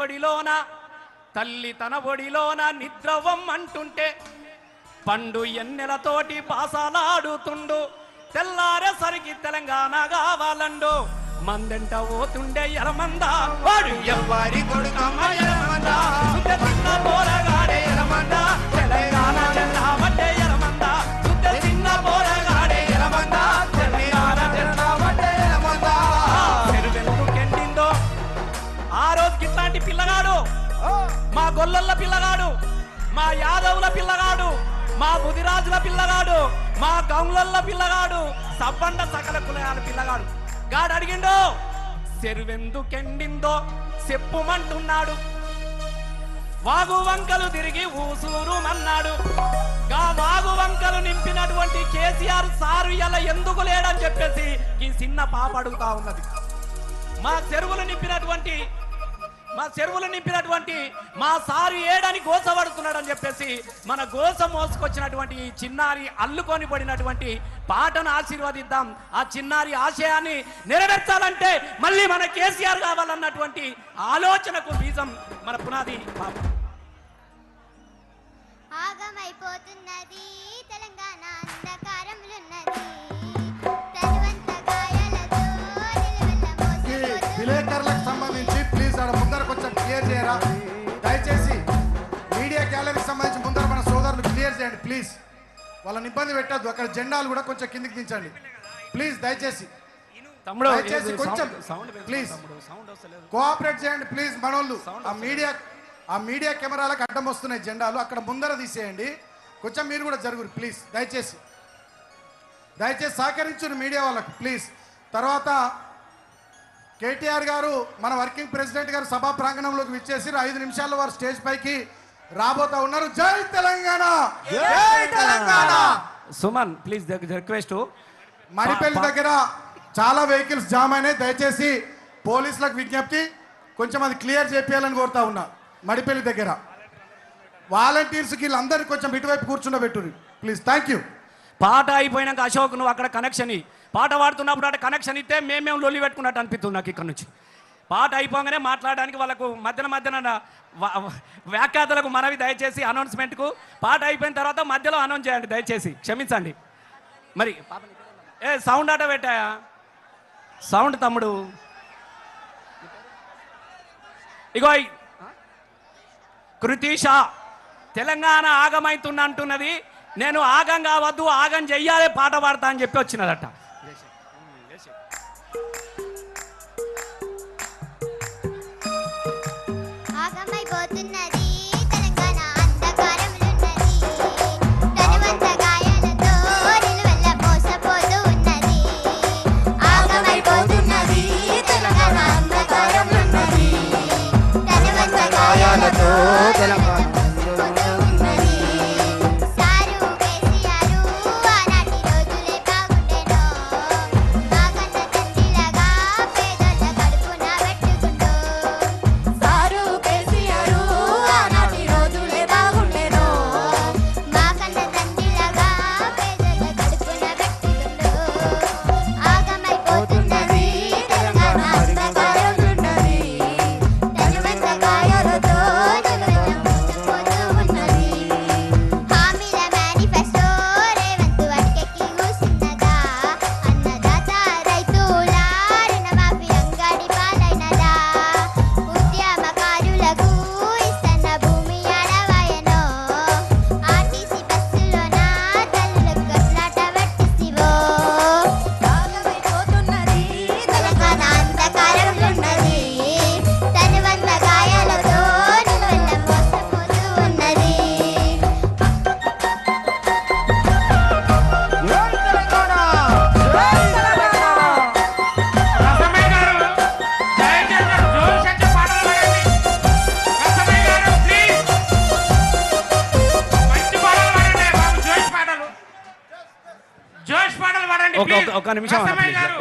ఒడిలోన తల్లి తన ఒడిలోన నిద్రవమ్మంటుంటే పండు ఎన్నెలతోటి పాసాలాడుతుండు తెల్లారేసరికి తెలంగాణ కావాలండు మందెంట పోతుండే ఎరమంద వాడు ఎవ్వరి కొడుకమ్మ ఎరమంద చిన్న పోరగాడే ఎరమంద తెలంగాణ జెండా పట్టే ఎరమంద చిన్న పోరగాడే ఎరమంద తెలంగాణ జెండా పట్టే ఎరమంద చెరువెందుకెండిందో ఆ రోజుకి ఇట్లాంటి పిల్లగాడు మా గొల్లల పిల్లగాడు మా యాదవుల పిల్లగాడు మా బుదిరాజుల పిల్లగాడు మా గౌన్లల్ల పిల్లగాడు సబ్బండ సకల కులగాల పిల్లగాడు గాడు అడిగిండో చెరువెందుకెండిందో చెప్పుమంటున్నాడు వాగు వంకలు తిరిగి ఊసూరు అన్నాడు గా వాగు వంకలు నింపినటువంటి కేసీఆర్ సారు ఇలా ఎందుకు లేడని చెప్పేసి ఈ చిన్న పాప అడుగుతా ఉన్నది మా చెరువులు నింపినటువంటి మా సారు ఏడని గోసపడుతున్నాడు అని చెప్పేసి మన గోస మోసుకొచ్చినటువంటి చిన్నారి అల్లుకొని పడినటువంటి పాటను ఆశీర్వదిద్దాం ఆ చిన్నారి ఆశయాన్ని నెరవేర్చాలంటే మళ్ళీ మన కేసీఆర్ కావాలన్నటువంటి ఆలోచనకు బీజం మన పునాది పాప ఆగమైపోతున్నది తెలంగాణ అంధకారంలోన్నది విలేకరులకు సంబంధించి ప్లీజ్ ఆడ ముందర కొంచెం క్లియర్ చేయరా దయచేసి మీడియా గ్యాలరీకి సంబంధించి ముందర మన సోదరులు క్లియర్ చేయండి ప్లీజ్ వాళ్ళని ఇబ్బంది పెట్టద్దు అక్కడ జెండాలు కూడా కొంచెం కిందికి దించండి ప్లీజ్ దయచేసి కొంచెం ప్లీజ్ కోఆపరేట్ చేయండి ప్లీజ్ మనోళ్ళు ఆ మీడియా కెమెరాలకు అడ్డం వస్తున్నాయి జెండాలు అక్కడ ముందర తీసేయండి కొంచెం మీరు కూడా జరుగురు ప్లీజ్ దయచేసి సహకరించుని మీడియా వాళ్ళకు ప్లీజ్ తర్వాత కేటీఆర్ గారు మన వర్కింగ్ ప్రెసిడెంట్ గారు సభా ప్రాంగణంలోకి విచ్చేసి 5 నిమిషాల్లో వారు స్టేజ్ పైకి రాబోతా ఉన్నారు జై తెలంగాణ జై తెలంగాణ సుమన్ ప్లీజ్ రిక్వెస్ట్ మడిపల్లి దగ్గర చాలా వెహికల్స్ జామ్ అయినాయి దయచేసి పోలీసులకు విజ్ఞప్తి కొంచెం అది క్లియర్ చేయాలని కోరుతా ఉన్నా మడిపల్లి దగ్గర వాలంటీర్స్ వీళ్ళందరినీ కొంచెం ఇటువైపు కూర్చుండబెట్టు ప్లీజ్ థ్యాంక్ యూ పాట అయిపోయినాక అశోక్ నువ్వు అక్కడ కనెక్షన్ పాట పాడుతున్నప్పుడు అక్కడ కనెక్షన్ ఇస్తే మేము లొల్లి పెట్టుకున్నట్టు అనిపిస్తుంది నాకు ఇక్కడ నుంచి పాట అయిపోగానే మాట్లాడడానికి వాళ్ళకు మధ్యన వ్యాఖ్యాతలకు మనవి దయచేసి అనౌన్స్మెంట్కు పాట అయిపోయిన తర్వాత మధ్యలో అనౌన్స్ చేయండి దయచేసి క్షమించండి మరి సౌండ్ ఆట పెట్టాయా సౌండ్ తమ్ముడు ఇగో కృతీష తెలంగాణ ఆగమైతున్నా అంటున్నది నేను ఆగం కావద్దు ఆగం చెయ్యాలి పాట పాడతా అని చెప్పి వచ్చినదట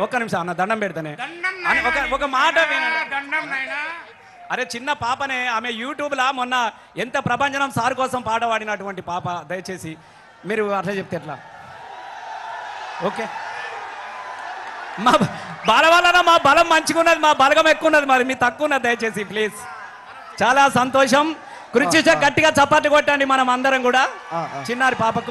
ఒక్క నిమిషం అన్న దండం పెడతానే ఒక మాట అరే చిన్న పాపనే ఆమె యూట్యూబ్లో మొన్న ఎంత ప్రభంజనం సార్ కోసం పాట పాడినటువంటి పాప దయచేసి మీరు అట్లా చెప్తే ఎట్లా ఓకే మా బాల వలన మా బలం మంచిగా ఉన్నది, మా బలగం ఎక్కువ ఉన్నది, మరి మీ తక్కువ ఉన్నది. దయచేసి ప్లీజ్ చాలా సంతోషం. కృషి గట్టిగా చప్పట్లు కొట్టండి మనం అందరం కూడా చిన్నారి పాపకు.